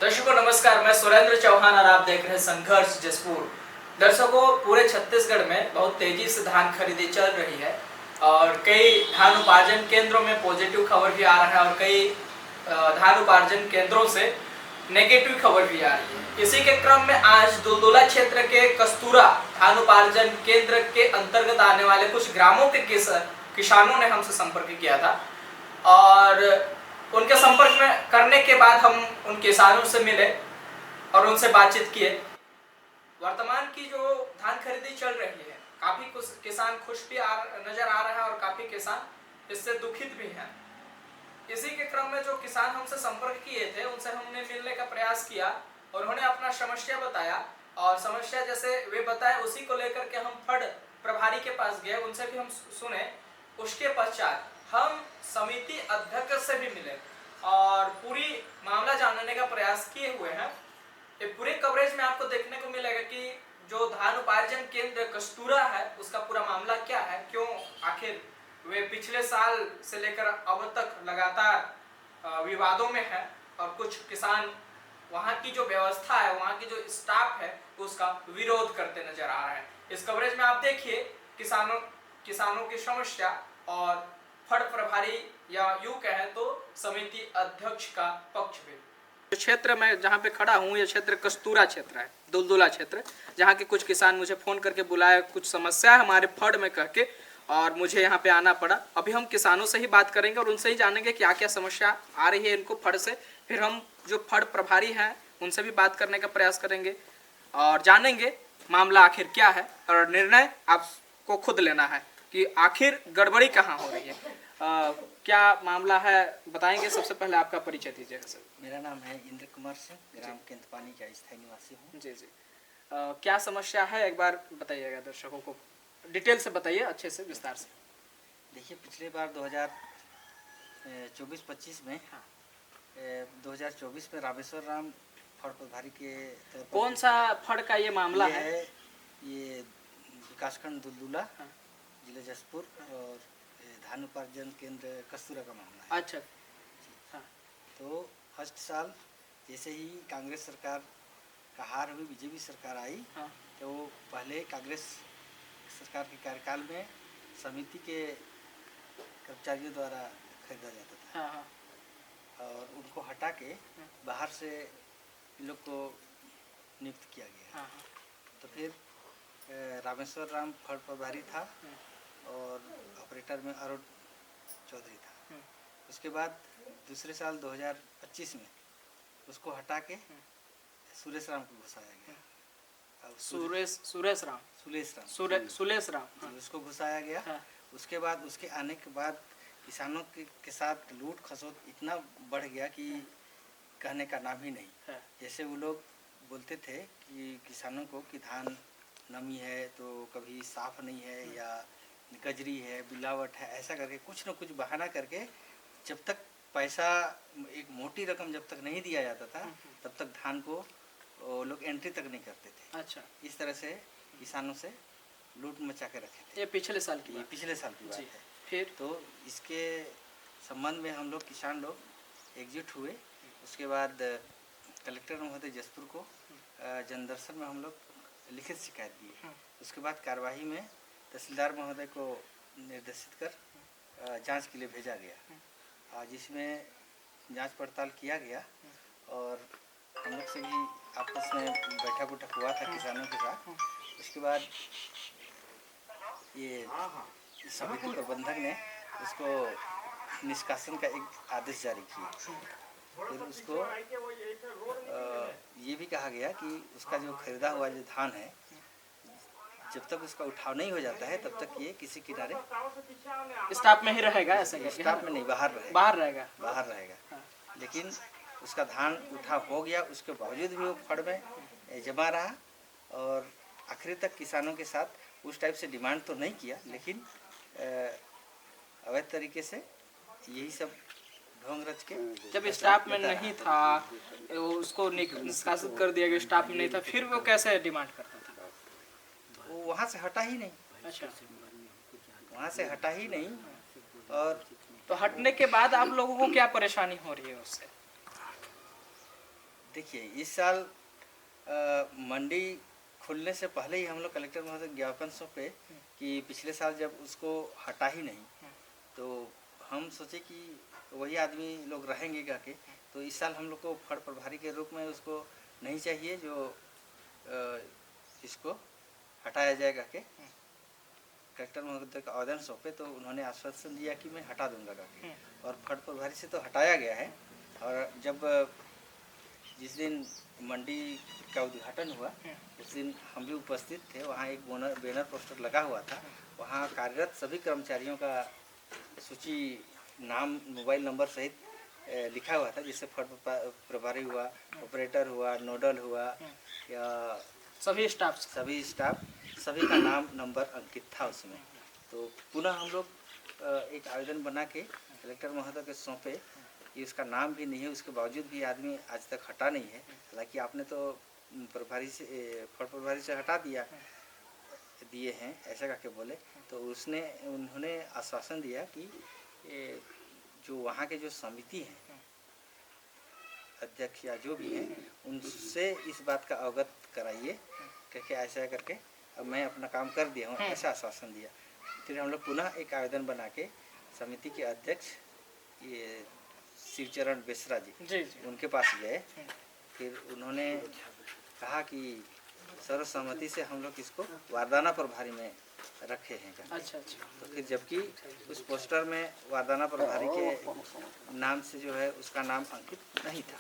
दर्शकों नमस्कार, मैं सुरेंद्र चौहान और आप देख रहे हैं संघर्ष जसपुर। दर्शकों, पूरे छत्तीसगढ़ में बहुत तेजी से धान खरीदी चल रही है और कई धान उपार्जन केंद्रों में पॉजिटिव खबर भी आ रहा है और कई धान उपार्जन केंद्रों से नेगेटिव खबर भी आ रही है। इसी के क्रम में आज दुलदुला क्षेत्र के कस्तूरा धान उपार्जन केंद्र के अंतर्गत आने वाले कुछ ग्रामों के किसानों ने हमसे संपर्क किया था और उनके संपर्क में करने के बाद हम उन किसानों से मिले और उनसे बातचीत किए। वर्तमान की जो धान खरीदी चल रही है, काफी कुछ किसान खुश भी नजर आ रहे हैं और काफी किसान इससे दुखित भी हैं। इसी के क्रम में जो किसान हमसे संपर्क किए थे उनसे हमने मिलने का प्रयास किया और उन्होंने अपना समस्या बताया और समस्या जैसे वे बताए उसी को लेकर के हम फड़ प्रभारी के पास गए, उनसे भी हम सुने। उसके पश्चात हम समिति अध्यक्ष से भी मिले और पूरी मामला जानने का प्रयास किए हुए हैं। ये पूरे कवरेज में आपको देखने को मिलेगा कि जो धान उपार्जन केंद्र कस्तूरा है उसका पूरा मामला क्या है, क्यों आखिर वे पिछले साल से लेकर अब तक लगातार विवादों में है और कुछ किसान वहां की जो व्यवस्था है, वहां की जो स्टाफ है उसका विरोध करते नजर आ रहे हैं। इस कवरेज में आप देखिए किसानों की समस्या और फड़ प्रभारी या यूं कहे तो समिति अध्यक्ष का पक्ष भी। क्षेत्र में जहाँ पे खड़ा हूँ, ये क्षेत्र कस्तूरा क्षेत्र है, दुलदुला क्षेत्र, जहाँ के कुछ किसान मुझे फोन करके बुलाए, कुछ समस्या है हमारे फड़ में कह के, और मुझे यहाँ पे आना पड़ा। अभी हम किसानों से ही बात करेंगे और उनसे ही जानेंगे क्या क्या समस्या आ रही है इनको फड़ से। फिर हम जो फड़ प्रभारी हैं उनसे भी बात करने का प्रयास करेंगे और जानेंगे मामला आखिर क्या है और निर्णय आपको खुद लेना है कि आखिर गड़बड़ी कहाँ हो रही है। क्या मामला है बताएंगे। सबसे पहले आपका परिचय दीजिएगा सर। मेरा नाम है इंद्र कुमार सिंह, ग्राम केंतपानी का स्थायी निवासी हूँ। जी जी। क्या समस्या है एक बार बताइएगा, दर्शकों को डिटेल से बताइए, अच्छे से विस्तार से। देखिए, पिछले बार 2024-25 में 2024 में रामेश्वर राम फड़ प्रभारी के कौन सा फड़ का ये मामला है? ये विकासखंड दुलदुला, जिला जसपुर और धान उपार्जन केंद्र कस्तूरा का मामला है। अच्छा। हाँ। तो फर्स्ट साल जैसे ही कांग्रेस सरकार का हार हुई, बीजेपी सरकार आई, हाँ। तो पहले कांग्रेस सरकार के कार्यकाल में समिति के कर्मचारियों द्वारा खरीदा जाता था। हाँ, हाँ। और उनको हटा के बाहर से इन लोग को नियुक्त किया गया। हाँ, हाँ। तो फिर रामेश्वर राम फड़ प्रभारी था और ऑपरेटर में अरुण चौधरी था। उसके बाद दूसरे साल 2025 में उसको हटा के सुरेश राम को घुसाया गया। सुरेश राम हाँ। उसको घुसाया गया। हाँ। उसके बाद उसके आने के बाद किसानों के साथ लूट खसोट इतना बढ़ गया कि कहने का नाम ही नहीं। हाँ। जैसे वो लोग बोलते थे कि किसानों को कि धान नमी है तो कभी साफ नहीं है या गजरी है, बिलावट है, ऐसा करके कुछ न कुछ बहाना करके जब तक पैसा एक मोटी रकम जब तक नहीं दिया जाता था तब तक धान को वो लोग एंट्री तक नहीं करते थे। अच्छा। इस तरह से किसानों से लूट मचा के रखे थे। ये पिछले साल की बात है। फिर तो इसके संबंध में हम लोग किसान लोग एकजुट हुए। उसके बाद कलेक्टर महोदय जसपुर को जनदर्शन में हम लोग लिखित शिकायत दिए। उसके बाद कार्यवाही में तहसीलदार महोदय को निर्देशित कर जांच के लिए भेजा गया, जिसमें जांच पड़ताल किया गया और हम लोग से भी आपस में बैठक उठक हुआ था किसानों के साथ। उसके बाद ये समिति प्रबंधक ने उसको निष्कासन का एक आदेश जारी किया। फिर उसको ये भी कहा गया कि उसका जो खरीदा हुआ जो धान है, जब तक उसका उठाव नहीं हो जाता है तब तक ये किसी किनारे स्टाफ में ही रहेगा। ऐसा स्टाफ में नहीं, बाहर रहेगा। हाँ। लेकिन उसका धान उठाव हो गया, उसके बावजूद भी वो फड़ में जमा रहा और आखिरी तक किसानों के साथ उस टाइप से डिमांड तो नहीं किया, लेकिन अवैध तरीके से यही सब ढोंग रच के। जब स्टाफ में नहीं था, उसको निष्कासित कर दिया गया, स्टाफ में नहीं था, फिर वो कैसे डिमांड करता था? वो वहाँ से हटा ही नहीं। अच्छा। वहाँ से हटा ही नहीं। और तो हटने के बाद आप लोगों को क्या परेशानी हो रही है उससे? देखिए इस साल मंडी खुलने से पहले ही हम लोग कलेक्टर महोदय को ज्ञापन सौंपे कि पिछले साल जब उसको हटा ही नहीं तो हम सोचे कि वही आदमी लोग रहेंगे गा के, तो इस साल हम लोग को फड़ प्रभारी के रूप में उसको नहीं चाहिए जो इसको हटाया जाएगा के कलेक्टर महोदय का आवेदन सौंपे तो उन्होंने आश्वासन दिया कि मैं हटा दूंगा गा के, और फड़ प्रभारी से तो हटाया गया है। और जब जिस दिन मंडी का उद्घाटन हुआ उस दिन हम भी उपस्थित थे, वहाँ एक बैनर पोस्टर लगा हुआ था, वहाँ कार्यरत सभी कर्मचारियों का सूची नाम मोबाइल नंबर सहित लिखा हुआ था, जिससे फड़ प्रभारी हुआ, ऑपरेटर हुआ, नोडल हुआ या सभी स्टाफ सभी का नाम नंबर अंकित था उसमें। तो पुनः हम लोग एक आवेदन बना के कलेक्टर महोदय के सौंपे कि उसका नाम भी नहीं है, उसके बावजूद भी आदमी आज तक हटा नहीं है। हालांकि आपने तो प्रभारी से फड़ प्रभारी से हटा दिए हैं ऐसा करके बोले, तो उन्होंने आश्वासन दिया कि जो वहाँ के जो समिति हैं अध्यक्ष या जो भी हैं उनसे इस बात का अवगत कराइए करके ऐसा करके अब मैं अपना काम कर दिया हूँ, ऐसा आश्वासन दिया। फिर हम लोग पुनः एक आवेदन बना के समिति के अध्यक्ष ये शिवचरण बेसरा जी उनके पास गए। फिर उन्होंने कहा कि सर्वसम्मति से हम लोग इसको वारदाना प्रभारी में रखे हैं। अच्छा। तो फिर जबकि उस पोस्टर में वारदाना प्रभारी के नाम से जो है उसका नाम अंकित नहीं था,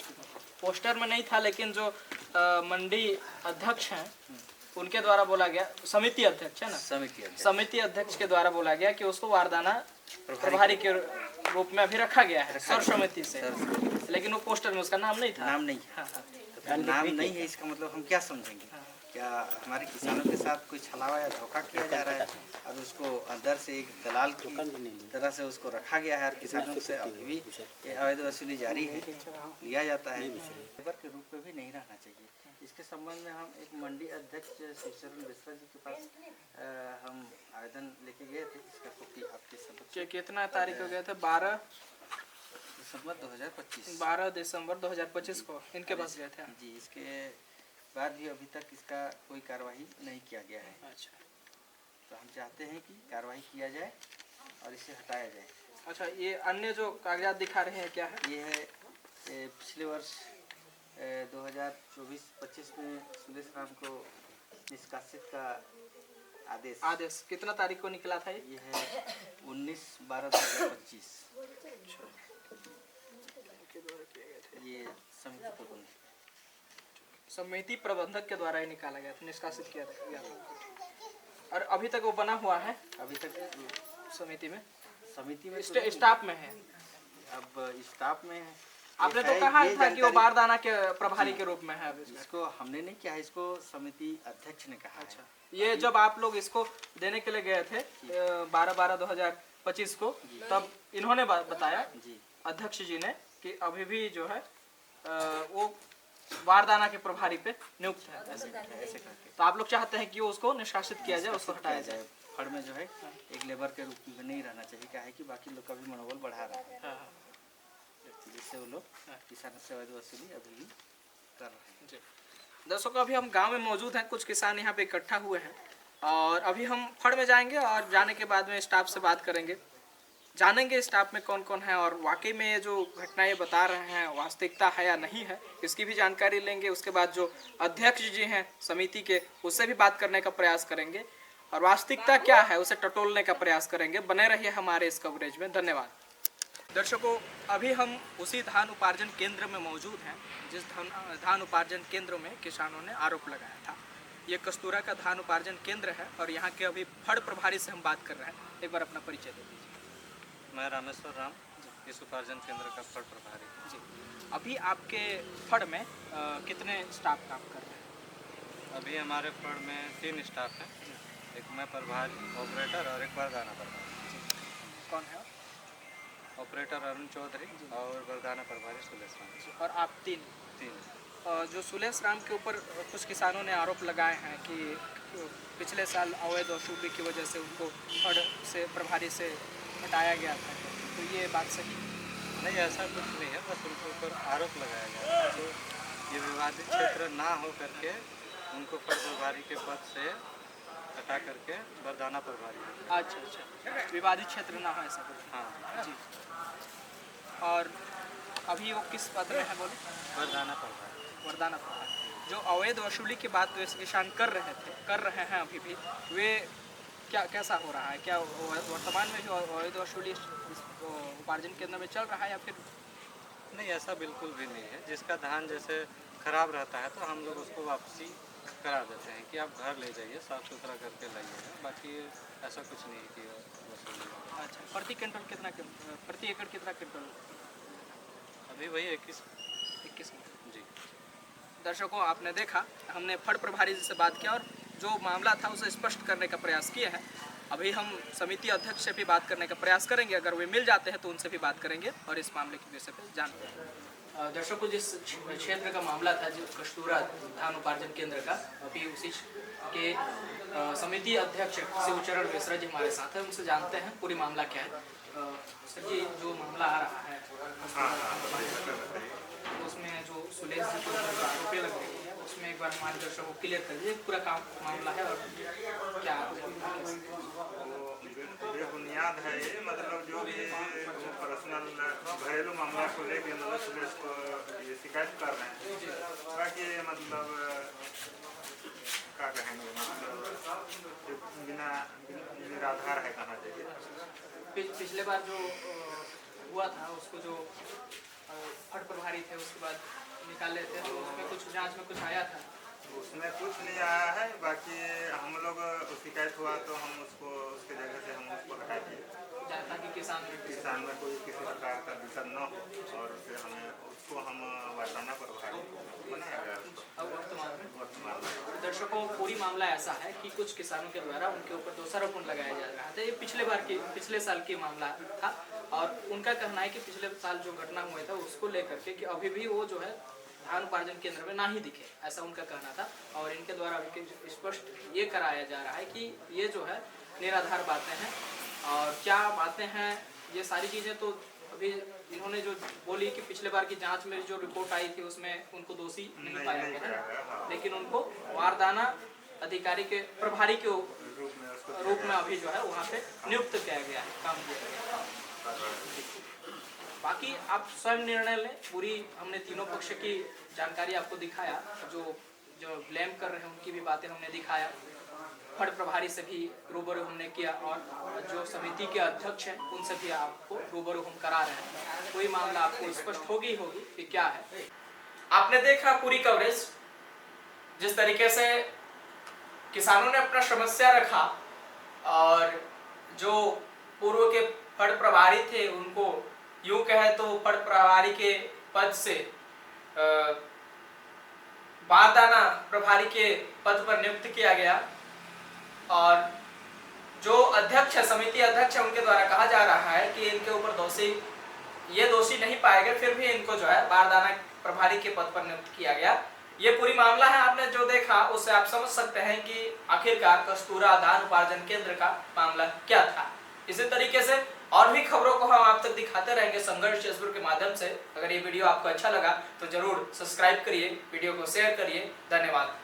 पोस्टर में नहीं था, लेकिन जो मंडी अध्यक्ष हैं उनके द्वारा बोला गया, समिति अध्यक्ष है ना, समिति अध्यक्ष के द्वारा बोला गया कि उसको वारदाना प्रभारी के रूप में अभी रखा गया है सर्वसम्मति से, लेकिन वो पोस्टर में उसका नाम नहीं था। नाम नहीं है। तो नाम नहीं है इसका मतलब हम क्या समझेंगे? क्या हमारे किसानों के साथ कोई छलावा या धोखा किया जा रहा है? अब उसको अंदर से एक दलाल की तरह से उसको रखा गया है और किसानों से अभी भी ये अवैध वसूली जारी है, लिया जाता है। लेबर के रूप में भी नहीं रहना चाहिए। इसके संबंध में हम एक मंडी अध्यक्ष शिवचरण बेसरा जी के पास हम आवेदन लेके गए थे, इसका कॉपी आपके समक्ष। कितना तारीख को गए थे? 12 दिसंबर 2025 को इनके पास गए थे जी। इसके बाद भी अभी तक इसका कोई कार्रवाई नहीं किया गया है। अच्छा, तो हम चाहते हैं कि कार्रवाई किया जाए और इसे हटाया जाए। अच्छा, ये अन्य जो कागजात दिखा रहे हैं क्या है? ये है पिछले वर्ष 2024-25 में सुलेश राम को निष्कासित का आदेश कितना तारीख को निकला था? ये है 19/12/2025। ये समिति प्रबंधक के द्वारा ही निकाला गया था, निष्कासित किया गया था। और अभी तक वो बना हुआ है? अभी तक समिति में स्टाफ में है। अब स्टाफ में है। आपने तो कहा था कि वो बारदाना के प्रभारी के रूप में है। इसको हमने नहीं किया, इसको समिति अध्यक्ष ने कहा। अच्छा, ये जब आप लोग इसको देने के लिए गए थे 12/12/2025 को, तब इन्होंने बताया अध्यक्ष जी ने कि अभी भी जो है वो वारदाना के प्रभारी पे नियुक्त है ऐसे करके। तो आप लोग चाहते हैं कि वो उसको निष्कासित किया जाए, उसको हटाया जाए। फड़ में जो है एक लेबर के रूप में नहीं रहना चाहिए। क्या है कि बाकी लोग का भी मनोबल बढ़ा रहा है, जिससे वो लोग किसानों से अवैध वसूली अभी भी कर रहे हैं। दर्शकों, अभी हम गांव में मौजूद हैं, कुछ किसान यहाँ पे इकट्ठा हुए हैं और अभी हम फड़ में जाएंगे और जाने के बाद में स्टाफ से बात करेंगे, जानेंगे स्टाफ में कौन कौन है और वाकई में ये जो घटनाएं बता रहे हैं वास्तविकता है या नहीं है, इसकी भी जानकारी लेंगे। उसके बाद जो अध्यक्ष जी हैं समिति के, उससे भी बात करने का प्रयास करेंगे और वास्तविकता क्या है उसे टटोलने का प्रयास करेंगे। बने रहिए हमारे इस कवरेज में। धन्यवाद। दर्शकों, अभी हम उसी धान उपार्जन केंद्र में मौजूद हैं जिस धान उपार्जन केंद्र में किसानों ने आरोप लगाया था। ये कस्तूरा का धान उपार्जन केंद्र है और यहाँ के अभी फड़ प्रभारी से हम बात कर रहे हैं। एक बार अपना परिचय दे दीजिए। मैं रामेश्वर राम, इस उपार्जन केंद्र का फड़ प्रभारी जी। अभी आपके फड़ में कितने स्टाफ काम कर रहे हैं? अभी हमारे फड़ में 3 स्टाफ हैं, एक मैं प्रभारी, ऑपरेटर और एक वरदाना प्रभारी। कौन है? ऑपरेटर अरुण चौधरी और वरदाना प्रभारी सुलेश राम। और आप तीन। जो सुलेश राम के ऊपर कुछ किसानों ने आरोप लगाए हैं कि पिछले साल अवैध वसूली की वजह से उनको फड़ से प्रभारी से हटाया गया था, तो ये बात सही नहीं? ऐसा कुछ नहीं है, बस उनके ऊपर आरोप लगाया गया है। तो ये विवादित क्षेत्र ना हो करके उनको फड़ प्रभारी के पद से हटा करके बरदाना प्रभारी। अच्छा, विवादित क्षेत्र ना हो ऐसा कुछ। हाँ जी। और अभी वो किस पद में है बोले? बरदाना प्रभारी। वरदाना प्रभारी। जो अवैध वसूली की बात जो किसान कर रहे हैं अभी भी, वे क्या कैसा हो रहा है? क्या वर्तमान में जो अवैध वसूली उपार्जन केंद्र में चल रहा है या फिर? नहीं, ऐसा बिल्कुल भी नहीं है। जिसका धान जैसे खराब रहता है तो हम लोग उसको वापसी करा देते हैं कि आप घर ले जाइए, साफ़ सुथरा करके लाइए। बाकी ऐसा कुछ नहीं है कि वसूली। अच्छा, प्रति एकड़ कितना क्विंटल? अभी वही 21 जी। दर्शकों, आपने देखा, हमने फड़ प्रभारी जी से बात किया और जो मामला था उसे स्पष्ट करने का प्रयास किया है। अभी हम समिति अध्यक्ष से भी बात करने का प्रयास करेंगे, अगर वे मिल जाते हैं तो उनसे भी बात करेंगे और इस मामले के विषय पर जानते हैं। दर्शकों, जिस क्षेत्र का मामला था, जो कस्तूरा धान उपार्जन केंद्र का, अभी उसी के समिति अध्यक्ष शिवचरण मिश्रा जी हमारे साथ हैं, उनसे जानते हैं पूरी मामला क्या है। सर जी, जो मामला आ रहा है उसमें जो सुलेश जी को आरोपी लग रही है, उसमें एक बार हमारे दर्शकों को क्लियर कर दीजिए पूरा काम मामला है और क्या बेबुनियाद है ये। मतलब जो भी पर्सनल घरेलू मामला को लेकर मतलब सुलेश को ये शिकायत कर रहे हैं। बाकी मतलब क्या कहेंगे, मतलब बिना निराधार है कहना चाहिए। पिछले बार जो हुआ था उसको जो फड़ प्रभारी थे उसके बाद निकाले थे, तो उसमें कुछ जांच में कुछ आया था? उसमें कुछ नहीं आया है। बाकी हम लोग शिकायत हुआ तो हम उसको उसके जगह से हम उसको हटा दिए ताकि किसान में कोई किसी प्रकार का दिक्कत न हो और फिर हमें उसको हम वरदाना प्रभारी बनाया गया। अब वर्तमान में दर्शकों, पूरी मामला ऐसा है कि कुछ किसानों के द्वारा उनके ऊपर दोषारोपण लगाया जा रहा था। ये पिछले साल की मामला था और उनका कहना है कि पिछले साल जो घटना हुआ था उसको लेकर के कि अभी भी वो जो है धान उपार्जन केंद्र में ना ही दिखे, ऐसा उनका कहना था। और इनके द्वारा अभी स्पष्ट ये कराया जा रहा है कि ये जो है निराधार बातें हैं। और क्या बातें हैं, ये सारी चीज़ें तो अभी इन्होंने जो बोली कि पिछले बार की जांच में जो रिपोर्ट आई थी उसमें उनको दोषी नहीं पाया गया है, लेकिन उनको वारदाना अधिकारी के प्रभारी के रूप में अभी जो है वहाँ पे नियुक्त किया गया है, काम किया गया है। बाकी आप स्वयं निर्णय लें। पूरी हमने तीनों पक्ष की जानकारी आपको दिखाया, जो ब्लेम कर रहे हैं उनकी भी बातें हमने दिखाया, फड़ प्रभारी से भी रूबरू हमने किया और जो समिति के अध्यक्ष हैं उनसे भी आपको रूबरू हम करा रहे हैं। कोई मामला आपको स्पष्ट होगी कि क्या है। आपने देखा पूरी कवरेज, जिस तरीके से किसानों ने अपना समस्या रखा और जो पूर्व के फड़ प्रभारी थे उनको यूं कहे तो फड़ प्रभारी के पद से बारदाना प्रभारी के पद पर नियुक्त किया गया और जो अध्यक्ष है, समिति अध्यक्ष है, उनके द्वारा कहा जा रहा है कि इनके ऊपर दोषी नहीं पाए गए, फिर भी इनको जो है बारदाना प्रभारी के पद पर नियुक्त किया गया। ये पूरी मामला है। आपने जो देखा उससे आप समझ सकते हैं कि आखिरकार कस्तूरा धान उपार्जन केंद्र का मामला क्या था। इसी तरीके से और भी खबरों को हम आप तक दिखाते रहेंगे संघर्ष जसपुर के माध्यम से। अगर ये वीडियो आपको अच्छा लगा तो जरूर सब्सक्राइब करिए, वीडियो को शेयर करिए। धन्यवाद।